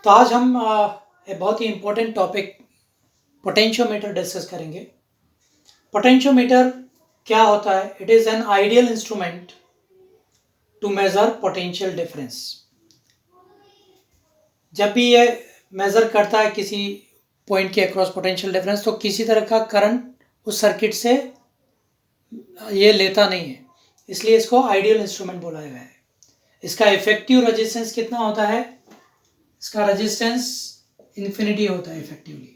तो आज हम एक बहुत ही इम्पोर्टेंट टॉपिक पोटेंशियोमीटर डिस्कस करेंगे। पोटेंशियोमीटर क्या होता है? It is an ideal instrument to measure potential difference. जब भी ये मेज़र करता है किसी पॉइंट के अक्रॉस पोटेंशियल डिफरेंस, तो किसी तरह का करंट उस सर्किट से ये लेता नहीं है, इसलिए इसको आइडियल इंस्ट्रूमेंट बोला गया है। इसका इफेक्टिव रेजिस्टेंस कितना होता है? इसका रेजिस्टेंस इन्फिनिटी होता है effectively.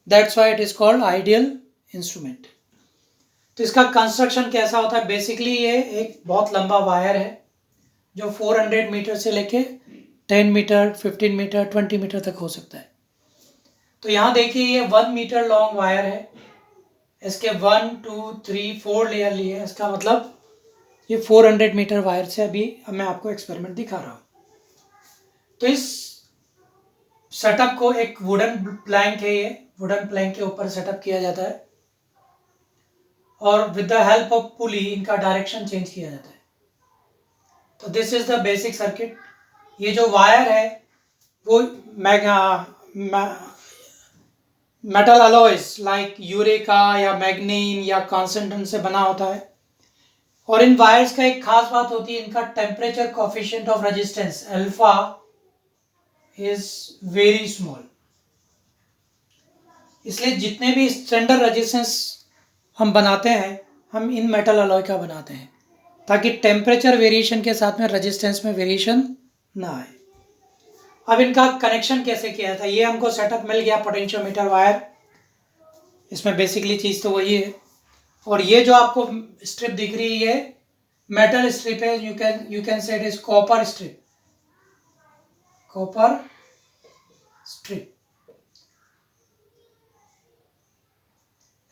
That's why it is called ideal instrument. तो इसका कंस्ट्रक्शन कैसा होता है? बेसिकली ये एक बहुत लंबा वायर है जो 400 मीटर से लेके 10 मीटर, 15 मीटर, 20 मीटर तक हो सकता है। तो यहाँ देखिए, ये 1 मीटर लॉन्ग वायर है। इसके 1, 2, 3, 4 लेयर लिए है। इसका मतलब ये 400 मीटर वायर से अभी मैं आपको एक्सपेरिमेंट दिखा रहा हूँ। तो इस सेटअप को एक वुडन प्लैंक है, ये वुडन प्लैंक के ऊपर सेटअप किया जाता है और with the help of pulley इनका डायरेक्शन चेंज किया जाता है। तो this is the basic circuit. ये जो वायर है वो मेटल अलॉयज लाइक यूरेका या मैग्नीन या कॉन्सेंट्रेट से बना होता है। और इन वायर्स का एक खास बात होती है, इनका temperature coefficient of resistance alpha is very small. इसलिए जितने भी स्टैंडर्ड रेजिस्टेंस हम बनाते हैं, हम इन मेटल अलॉय का बनाते हैं ताकि टेम्परेचर वेरिएशन के साथ में रेजिस्टेंस में वेरिएशन ना आए। अब इनका कनेक्शन कैसे किया था? ये हमको सेटअप मिल गया पोटेंशियोमीटर वायर। इसमें बेसिकली चीज़ तो वही है। और ये जो आपको स्ट्रिप दिख रही है, मेटल स्ट्रिप है। You can say it is copper strip. Copper strip.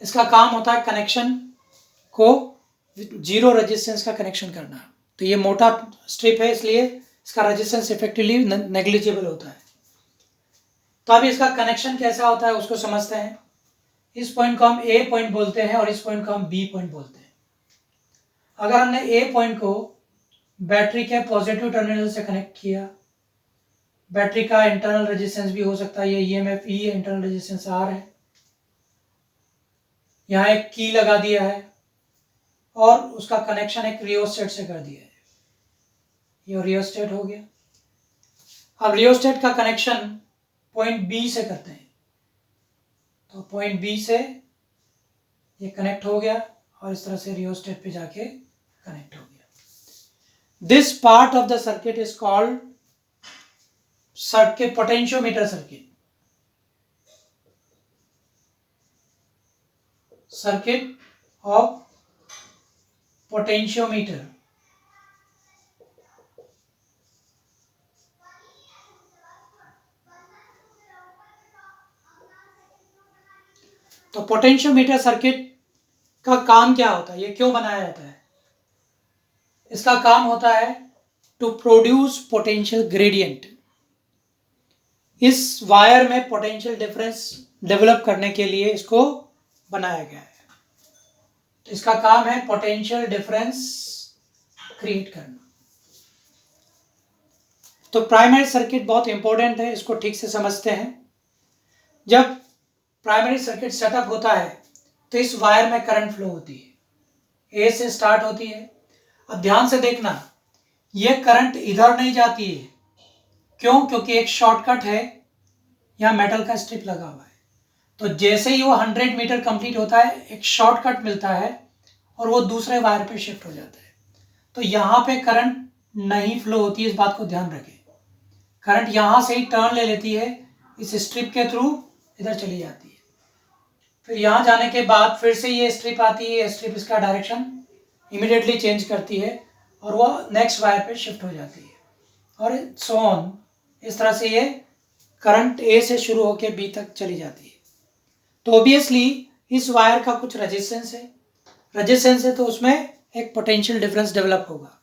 इसका काम होता है कनेक्शन को जीरो रेजिस्टेंस का कनेक्शन करना। तो ये मोटा स्ट्रिप है, इसलिए इसका रेजिस्टेंस इफेक्टिवली नेग्लिजिबल होता है। तो अब इसका कनेक्शन कैसा होता है उसको समझते हैं। इस पॉइंट को हम ए पॉइंट बोलते हैं और इस पॉइंट को हम बी पॉइंट बोलते हैं। अगर हमने ए पॉइंट को बैटरी के पॉजिटिव टर्मिनल से कनेक्ट किया, बैटरी का इंटरनल रेजिस्टेंस भी हो सकता है, ये ईएमएफ ई है, इंटरनल रेजिस्टेंस आर है। यहाँ एक की लगा दिया है और उसका कनेक्शन एक रियोस्टेट से कर दिया है। ये रियोस्टेट हो गया। अब रियोस्टेट का कनेक्शन पॉइंट बी से करते हैं। तो पॉइंट बी से ये कनेक्ट हो गया और इस तरह से रियोस्टेट पे जाके कनेक्ट हो गया। This part of the circuit is called circuit potentiometer circuit. Circuit of potentiometer. तो पोटेंशियोमीटर सर्किट का काम क्या होता है? ये क्यों बनाया जाता है? इसका काम होता है टू प्रोड्यूस पोटेंशियल ग्रेडियंट। इस वायर में पोटेंशियल डिफरेंस डेवलप करने के लिए इसको बनाया गया है। तो इसका काम है पोटेंशियल डिफरेंस क्रिएट करना। तो प्राइमरी सर्किट बहुत इंपॉर्टेंट है, इसको ठीक से समझते हैं। जब प्राइमरी सर्किट सेटअप होता है तो इस वायर में करंट फ्लो होती है, ए से स्टार्ट होती है। अब ध्यान से देखना, ये करंट इधर नहीं जाती है। क्यों? क्योंकि एक शॉर्टकट है, यहाँ मेटल का स्ट्रिप लगा हुआ है। तो जैसे ही वो 100 मीटर कंप्लीट होता है, एक शॉर्टकट मिलता है और वो दूसरे वायर पे शिफ्ट हो जाता है। तो यहाँ पे करंट नहीं फ्लो होती है, इस बात को ध्यान रखें। करंट यहाँ से ही टर्न ले लेती है, इस स्ट्रिप के थ्रू इधर चली जाती है। फिर यहाँ जाने के बाद फिर से ये स्ट्रिप आती है, स्ट्रिप इसका डायरेक्शन इमीडिएटली चेंज करती है और वो नेक्स्ट वायर पे शिफ्ट हो जाती है और सो ऑन। इस तरह से ये करंट ए से शुरू होकर बी तक चली जाती है। तो ऑब्वियसली इस वायर का कुछ रेजिस्टेंस है, तो उसमें एक पोटेंशियल डिफरेंस डेवलप होगा।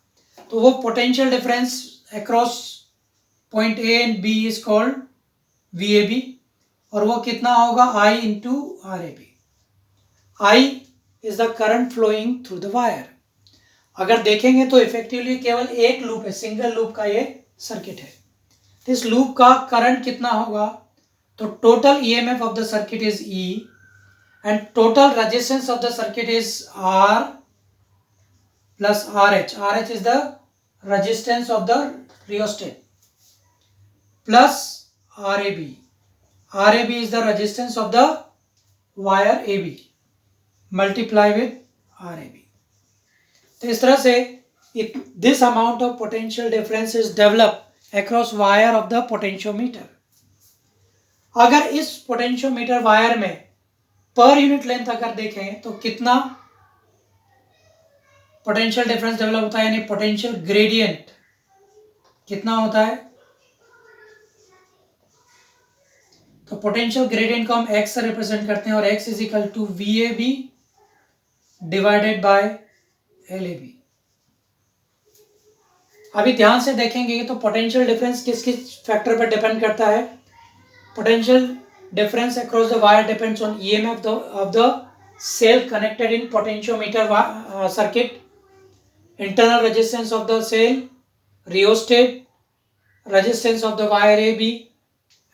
तो वो potential difference across point A and B is called V A B. और वो कितना होगा? I into R A B. I is the current flowing through the wire. अगर देखेंगे तो इफेक्टिवली केवल एक लूप है, सिंगल लूप का ये सर्किट है। तो इस लूप का करंट कितना होगा, तो total EMF of the circuit is E and total resistance of the circuit is R plus R H is the resistance of the rheostat plus R A B is the resistance of the wire A B multiply with R A B. तो इस तरह से this amount of potential difference is developed across wire of the potentiometer। अगर इस potentiometer wire में per unit length अगर देखें तो कितना पोटेंशियल डिफरेंस डेवलप होता है, यानी पोटेंशियल ग्रेडियंट कितना होता है। तो पोटेंशियल ग्रेडियंट को हम x से रिप्रेजेंट करते हैं और x is equal to VAB divided by LAB। अभी ध्यान से देखेंगे तो पोटेंशियल डिफरेंस किस किस फैक्टर पर डिपेंड करता है। Potential difference across the wire depends on EMF of the cell connected in potentiometer circuit, internal resistance of the cell, rheostat, resistance of the wire A B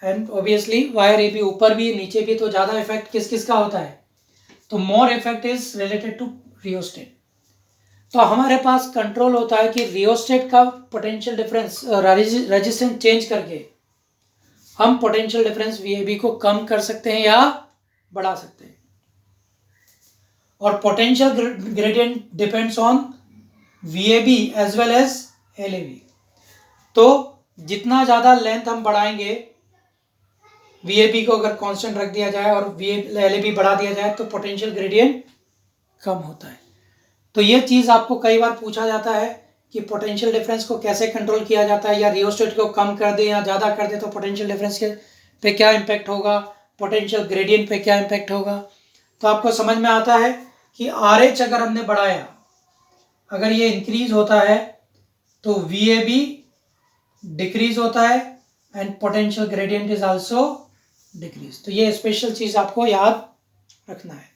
and obviously wire A B ऊपर भी नीचे भी, तो ज़्यादा effect किस किस का होता है, तो more effect is related to rheostat. तो हमारे पास कंट्रोल होता है कि रियोस्टेट का पोटेंशियल डिफरेंस रेजिस्टेंस चेंज करके हम पोटेंशियल डिफरेंस VAB को कम कर सकते हैं या बढ़ा सकते हैं। और potential gradient depends on VAB as well as LAB। तो जितना ज़्यादा लेंथ हम बढ़ाएंगे, VAB को अगर कांस्टेंट रख दिया जाए और LAB बढ़ा दिया जाए तो पोटेंशियल ग्रेडियंट कम होता है। तो ये चीज़ आपको कई बार पूछा जाता है कि पोटेंशियल डिफरेंस को कैसे कंट्रोल किया जाता है, या रियोस्टेट को कम कर दे या ज़्यादा कर दे तो पोटेंशियल डिफरेंस के पे क्या इम्पैक्ट होगा, पोटेंशियल ग्रेडियंट पे क्या इम्पैक्ट होगा। तो आपको समझ में आता है कि RH अगर हमने बढ़ाया, अगर ये इंक्रीज होता है तो VAB डिक्रीज होता है and potential gradient is also decrease. तो ये स्पेशल चीज़ आपको याद रखना है।